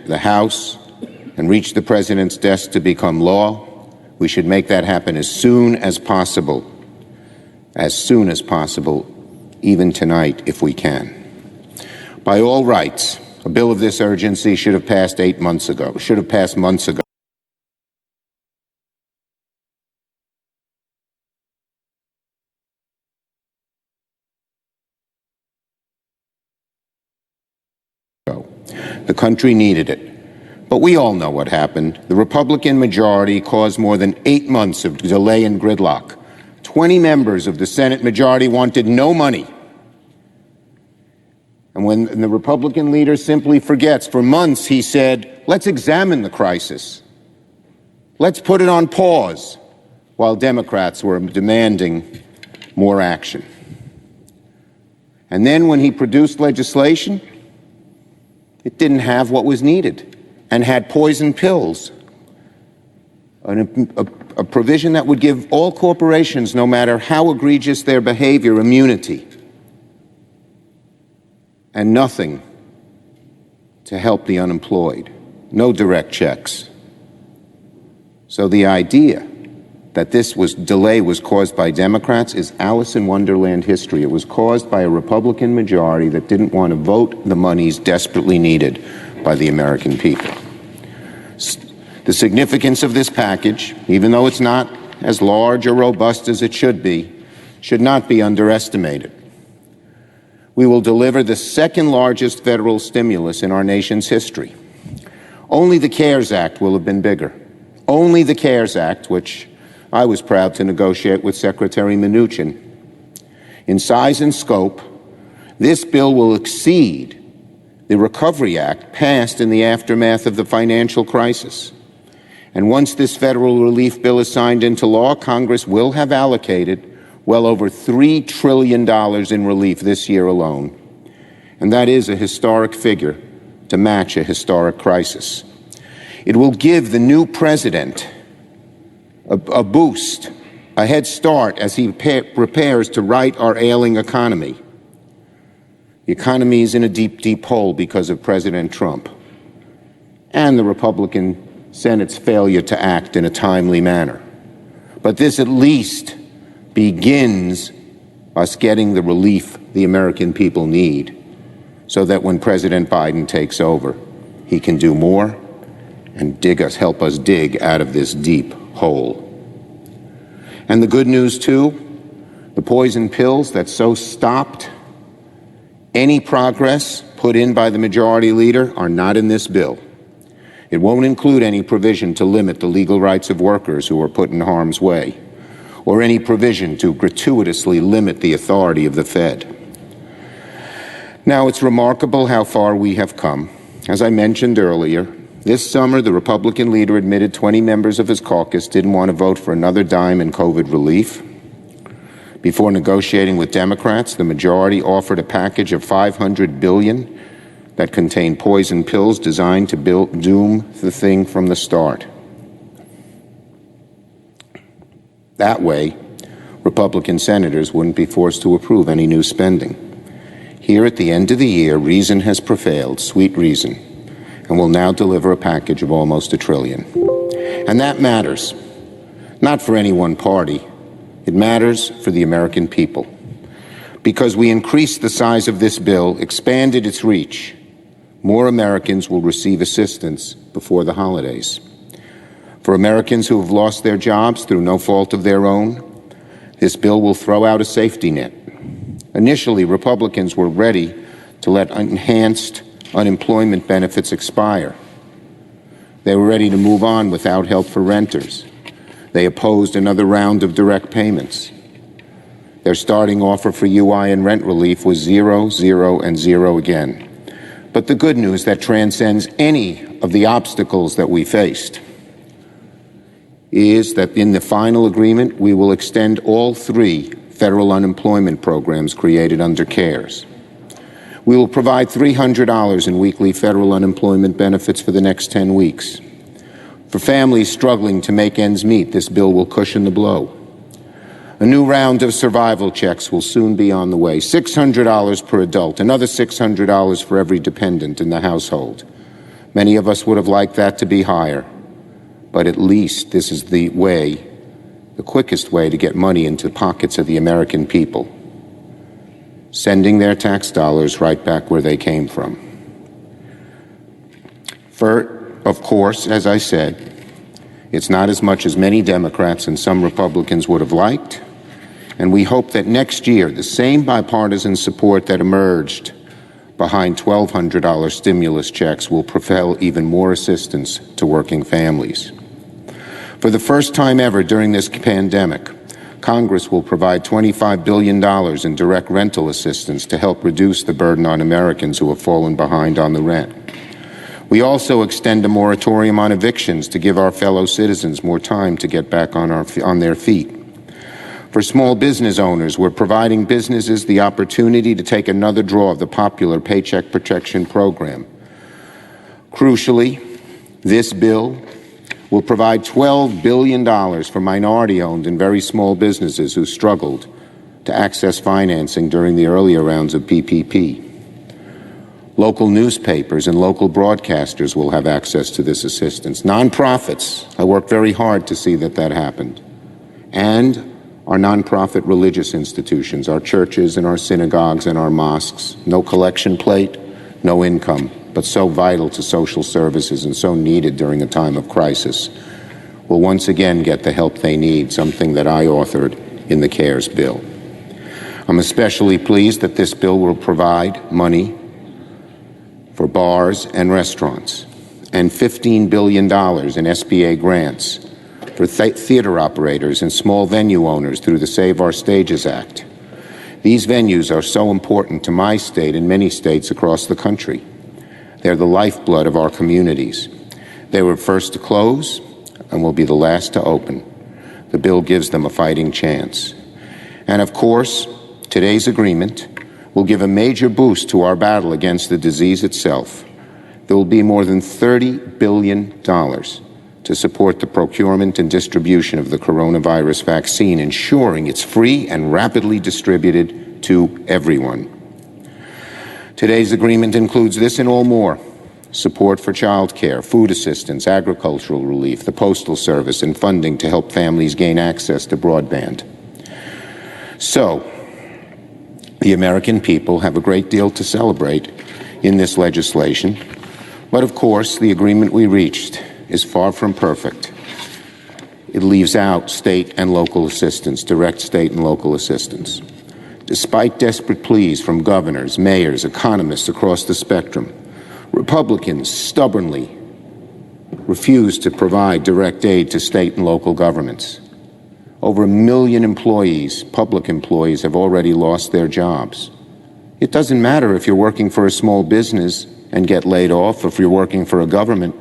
the House, and reach the President's desk to become law. We should make that happen as soon as possible, even tonight if we can. By all rights, a bill of this urgency should have passed 8 months ago, should have passed months ago. The country needed it. But we all know what happened. The Republican majority caused more than 8 months of delay and gridlock. 20 members of the Senate majority wanted no money. And when the Republican leader simply forgets, for months he said, let's examine the crisis. Let's put it on pause, while Democrats were demanding more action. And then when he produced legislation, it didn't have what was needed and had poison pills, a provision that would give all corporations, no matter how egregious their behavior, immunity, and nothing to help the unemployed, no direct checks. So the idea that this delay was caused by Democrats is Alice in Wonderland history. It was caused by a Republican majority that didn't want to vote the monies desperately needed by the American people. The significance of this package, even though it's not as large or robust as it should not be underestimated. We will deliver the second largest federal stimulus in our nation's history. Only the CARES Act will have been bigger. Only the CARES Act, which I was proud to negotiate with Secretary Mnuchin. In size and scope, this bill will exceed the Recovery Act passed in the aftermath of the financial crisis. And once this federal relief bill is signed into law, Congress will have allocated well over $3 trillion in relief this year alone. And that is a historic figure to match a historic crisis. It will give the new president a boost, a head start as he prepares to right our ailing economy. The economy is in a deep, deep hole because of President Trump and the Republican Senate's failure to act in a timely manner. But this at least begins us getting the relief the American people need so that when President Biden takes over, he can do more and help us dig out of this deep hole. And the good news, too, the poison pills that so stopped any progress put in by the majority leader are not in this bill. It won't include any provision to limit the legal rights of workers who are put in harm's way, or any provision to gratuitously limit the authority of the Fed. Now, it's remarkable how far we have come. As I mentioned earlier, this summer, the Republican leader admitted 20 members of his caucus didn't want to vote for another dime in COVID relief. Before negotiating with Democrats, the majority offered a package of $500 billion that contained poison pills designed to doom the thing from the start. That way, Republican senators wouldn't be forced to approve any new spending. Here at the end of the year, reason has prevailed, sweet reason, and will now deliver a package of almost $1 trillion. And that matters, not for any one party. It matters for the American people. Because we increased the size of this bill, expanded its reach, more Americans will receive assistance before the holidays. For Americans who have lost their jobs through no fault of their own, this bill will throw out a safety net. Initially, Republicans were ready to let enhanced unemployment benefits expire. They were ready to move on without help for renters. They opposed another round of direct payments. Their starting offer for UI and rent relief was 0, 0, and 0 again. But the good news that transcends any of the obstacles that we faced is that in the final agreement, we will extend all 3 federal unemployment programs created under CARES. We will provide $300 in weekly federal unemployment benefits for the next 10 weeks. For families struggling to make ends meet, this bill will cushion the blow. A new round of survival checks will soon be on the way. $600 per adult, another $600 for every dependent in the household. Many of us would have liked that to be higher, but at least this is the quickest way to get money into the pockets of the American people, sending their tax dollars right back where they came from. Of course, as I said, it's not as much as many Democrats and some Republicans would have liked, and we hope that next year the same bipartisan support that emerged behind $1,200 stimulus checks will propel even more assistance to working families. For the first time ever during this pandemic, Congress will provide $25 billion in direct rental assistance to help reduce the burden on Americans who have fallen behind on the rent. We also extend a moratorium on evictions to give our fellow citizens more time to get back on their feet. For small business owners, we're providing businesses the opportunity to take another draw of the popular Paycheck Protection Program. Crucially, this bill will provide $12 billion for minority-owned and very small businesses who struggled to access financing during the earlier rounds of PPP. Local newspapers and local broadcasters will have access to this assistance. Nonprofits, I worked very hard to see that happened. And our nonprofit religious institutions, our churches and our synagogues and our mosques, no collection plate, no income, but so vital to social services and so needed during a time of crisis, will once again get the help they need, something that I authored in the CARES bill. I'm especially pleased that this bill will provide money for bars and restaurants, and $15 billion in SBA grants for theater operators and small venue owners through the Save Our Stages Act. These venues are so important to my state and many states across the country. They're the lifeblood of our communities. They were first to close and will be the last to open. The bill gives them a fighting chance. And of course, today's agreement will give a major boost to our battle against the disease itself. There will be more than $30 billion to support the procurement and distribution of the coronavirus vaccine, ensuring it's free and rapidly distributed to everyone. Today's agreement includes this and all more: support for child care, food assistance, agricultural relief, the Postal Service, and funding to help families gain access to broadband. So, the American people have a great deal to celebrate in this legislation, but of course the agreement we reached is far from perfect. It leaves out state and local assistance, direct state and local assistance. Despite desperate pleas from governors, mayors, economists across the spectrum, Republicans stubbornly refuse to provide direct aid to state and local governments. Over 1 million employees, public employees, have already lost their jobs. It doesn't matter if you're working for a small business and get laid off, or if you're working for a government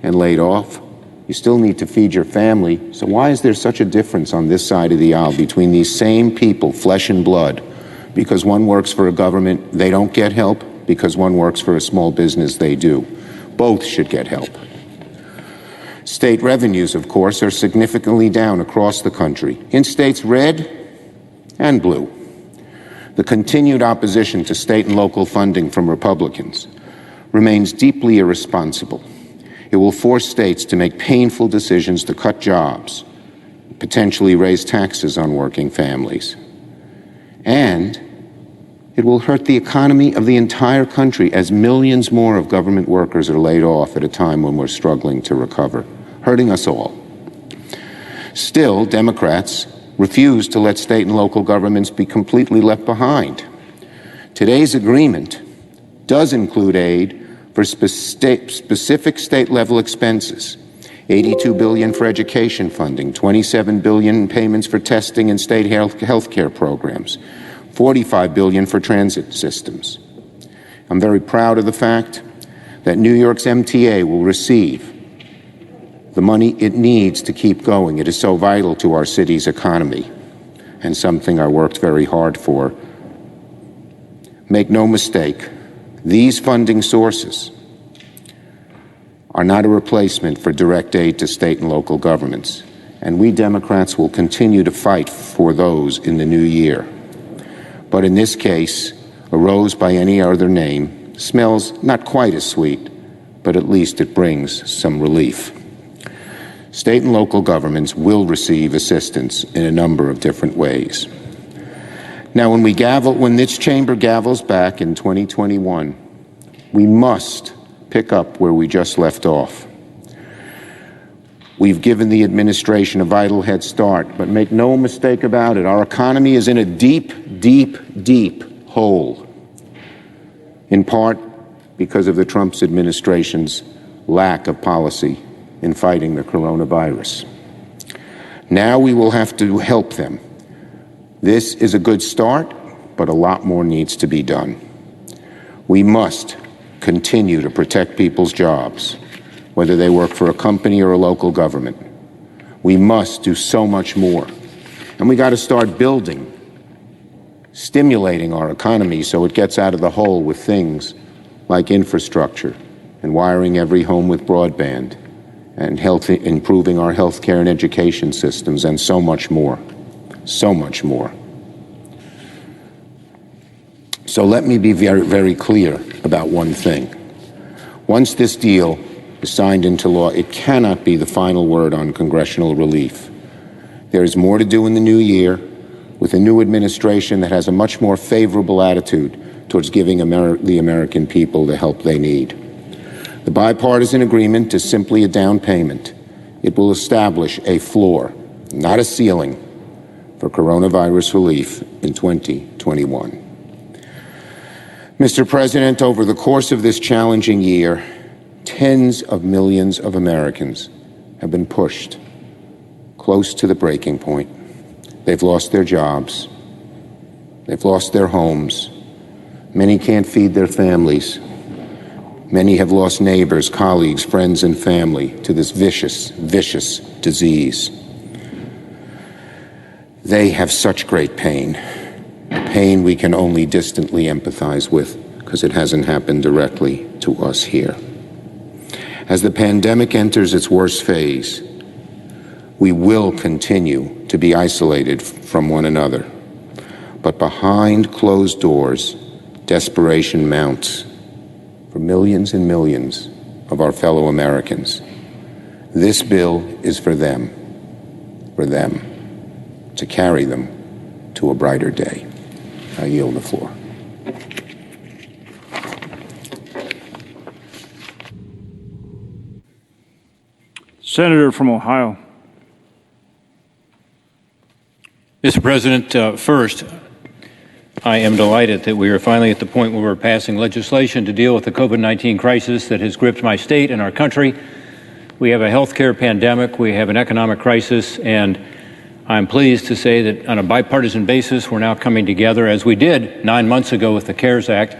and laid off. You still need to feed your family. So why is there such a difference on this side of the aisle between these same people, flesh and blood? Because one works for a government, they don't get help. Because one works for a small business, they do. Both should get help. State revenues, of course, are significantly down across the country, in states red and blue. The continued opposition to state and local funding from Republicans remains deeply irresponsible. It will force states to make painful decisions to cut jobs, potentially raise taxes on working families. And it will hurt the economy of the entire country as millions more of government workers are laid off at a time when we're struggling to recover, hurting us all. Still, Democrats refuse to let state and local governments be completely left behind. Today's agreement does include aid for specific state-level expenses: $82 billion for education funding, $27 billion in payments for testing and state health care programs, $45 billion for transit systems. I'm very proud of the fact that New York's MTA will receive the money it needs to keep going. It is so vital to our city's economy, and something I worked very hard for. Make no mistake, these funding sources are not a replacement for direct aid to state and local governments, and we Democrats will continue to fight for those in the new year. But in this case, a rose by any other name smells not quite as sweet but at least it brings some relief. State and local governments will receive assistance in a number of different ways. Now, when this chamber gavels back in 2021, we must pick up where we just left off. We've given the administration a vital head start, but make no mistake about it, our economy is in a deep, deep, deep hole, in part because of the Trump administration's lack of policy in fighting the coronavirus. Now we will have to help them. This is a good start, but a lot more needs to be done. We must continue to protect people's jobs, whether they work for a company or a local government. We must do so much more. And we got to start building, stimulating our economy so it gets out of the hole with things like infrastructure and wiring every home with broadband and improving our healthcare and education systems and so much more. So much more. So let me be very, very clear about one thing. Once this deal is signed into law, it cannot be the final word on congressional relief. There is more to do in the new year with a new administration that has a much more favorable attitude towards giving the American people the help they need. The bipartisan agreement is simply a down payment. It will establish a floor, not a ceiling, for coronavirus relief in 2021. Mr. President, over the course of this challenging year, tens of millions of Americans have been pushed close to the breaking point. They've lost their jobs. They've lost their homes. Many can't feed their families. Many have lost neighbors, colleagues, friends, and family to this vicious, vicious disease. They have such great pain. Pain we can only distantly empathize with because it hasn't happened directly to us here. As the pandemic enters its worst phase, we will continue to be isolated from one another. But behind closed doors, desperation mounts for millions and millions of our fellow Americans. This bill is for them, to carry them to a brighter day. I yield the floor. Senator from Ohio. Mr. President, first, I am delighted that we are finally at the point where we're passing legislation to deal with the COVID-19 crisis that has gripped my state and our country. We have a healthcare pandemic, we have an economic crisis, and I'm pleased to say that on a bipartisan basis, we're now coming together, as we did 9 months ago with the CARES Act,